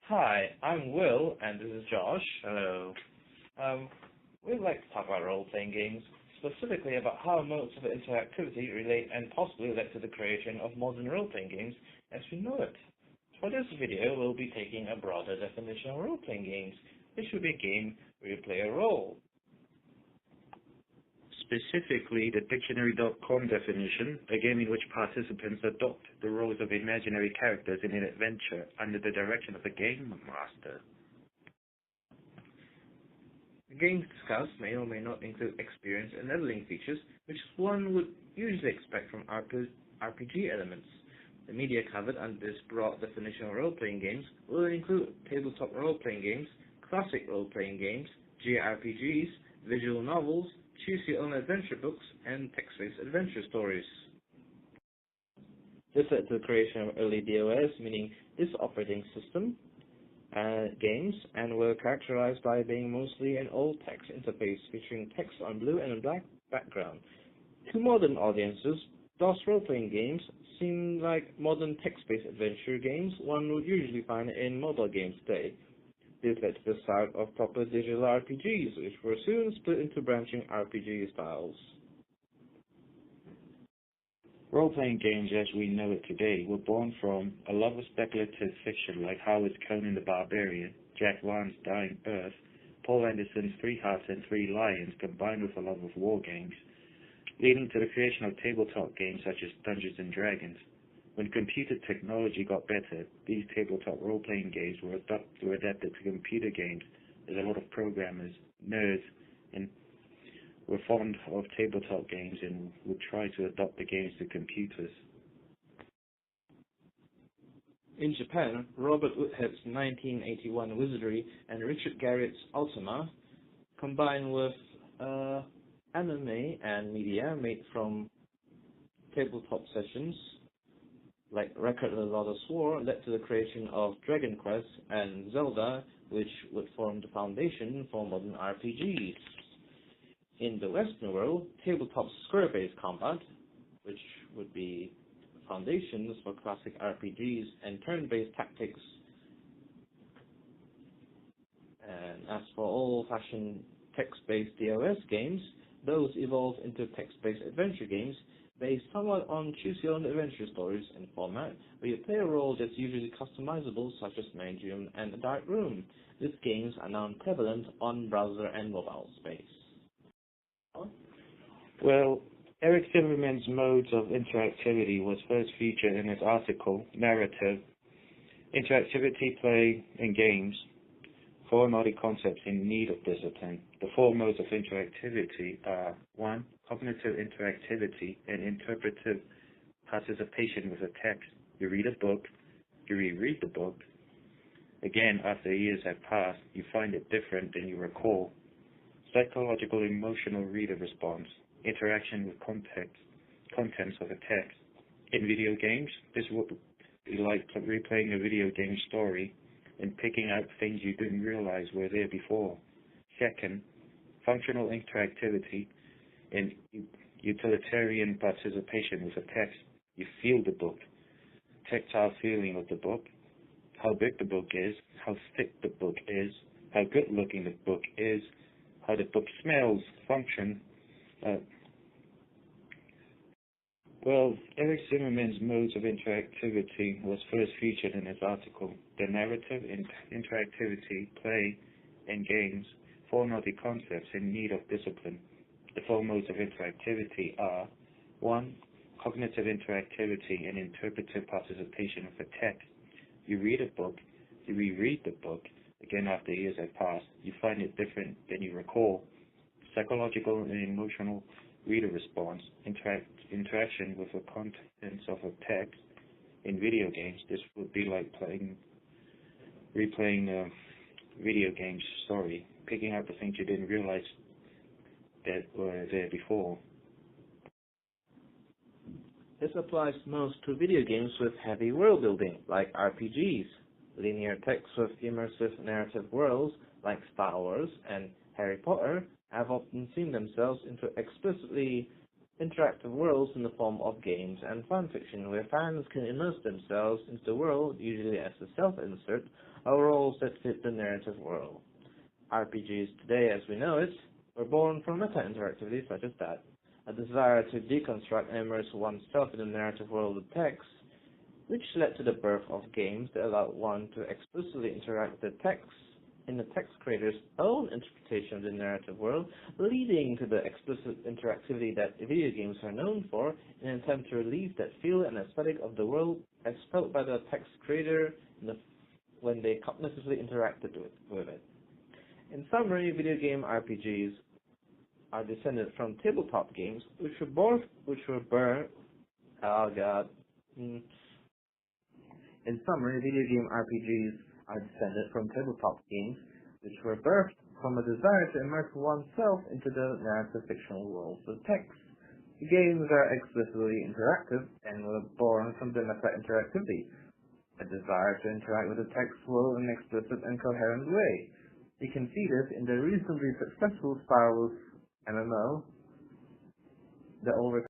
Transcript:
Hi, I'm Will, and this is Josh. Hello. We'd like to talk about role-playing games, specifically about how modes of interactivity relate and possibly led to the creation of modern role-playing games as we know it. For this video, we'll be taking a broader definition of role-playing games, which would be a game where you play a role. Specifically, the Dictionary.com definition, a game in which participants adopt the roles of imaginary characters in an adventure under the direction of a game master. The games discussed may or may not include experience and leveling features, which one would usually expect from RPG elements. The media covered under this broad definition of role-playing games will include tabletop role-playing games, classic role-playing games, JRPGs, visual novels, choose-your-own adventure books, and text-based adventure stories. This led to the creation of early DOS, meaning this operating system, games, and were characterized by being mostly an all-text interface featuring text on blue and black background. To modern audiences, DOS role-playing games seem like modern text-based adventure games one would usually find in mobile games today. This led to the start of proper digital RPGs, which were soon split into branching RPG styles. Role-playing games as we know it today were born from a love of speculative fiction like Howard Conan the Barbarian, Jack Vance's Dying Earth, Paul Anderson's 3 Hearts and 3 Lions, combined with a love of war games, leading to the creation of tabletop games such as Dungeons & Dragons. When computer technology got better, these tabletop role-playing games were adapted to computer games, as a lot of programmers, nerds, and were fond of tabletop games and would try to adopt the games to computers. In Japan, Robert Woodhead's 1981 Wizardry and Richard Garriott's Ultima, combined with anime and media made from tabletop sessions like Record of the Lost War, led to the creation of Dragon Quest and Zelda, which would form the foundation for modern RPGs. In the Western world, tabletop square-based combat, which would be foundations for classic RPGs, and turn-based tactics. And as for old-fashioned text-based DOS games, those evolved into text-based adventure games based somewhat on choose-your-own adventure stories and format, where you play a role that's usually customizable, such as Medium and A Dark Room. These games are now prevalent on browser and mobile space. Well, Eric Zimmerman's modes of interactivity was first featured in his article, Narrative, Interactivity, Play, and Games, 4 Multi-Concepts in Need of Discipline. The 4 modes of interactivity are 1. Cognitive interactivity and interpretive participation with a text. You read a book, you reread the book. Again, after years have passed, you find it different than you recall. Psychological emotional reader response. Interaction with contents of a text. In video games, this would be like replaying a video game story and picking out things you didn't realize were there before. Second, functional interactivity and utilitarian participation with a text. You feel the book, tactile feeling of the book, how big the book is, how thick the book is, how good looking the book is, how the book smells, function. Eric Zimmerman's modes of interactivity was first featured in his article, The Narrative, Interactivity, Play, and Games, 4 Multi-Concepts in Need of Discipline. The 4 modes of interactivity are 1. Cognitive interactivity and interpretive participation with a text. You read a book, you reread the book. Again, after years have passed, you find it different than you recall. Psychological and emotional reader response, interaction with the contents of a text. In video games, this would be like replaying a video game story, picking out the things you didn't realize that were there before. This applies most to video games with heavy world building, like RPGs. Linear text with immersive narrative worlds, like Star Wars and Harry Potter, have often seen themselves into explicitly interactive worlds in the form of games and fan fiction, where fans can immerse themselves into the world, usually as a self-insert, or roles that fit the narrative world. RPGs today, as we know it, were born from meta-interactivity such as that, a desire to deconstruct and immerse oneself in the narrative world of text, which led to the birth of games that allowed one to explicitly interact with the text in the text creator's own interpretation of the narrative world, leading to the explicit interactivity that video games are known for in an attempt to relieve that feel and aesthetic of the world as felt by the text creator when they cognitively interacted with it. In summary, video game RPGs are descended from tabletop games, which were born. In summary, video game RPGs are descended from tabletop games, which were birthed from a desire to immerse oneself into the narrative fictional worlds of text. The games are explicitly interactive and were born from the meta-interactivity, a desire to interact with the text world in an explicit and coherent way. You can see this in the reasonably successful Star Wars MMO, The Old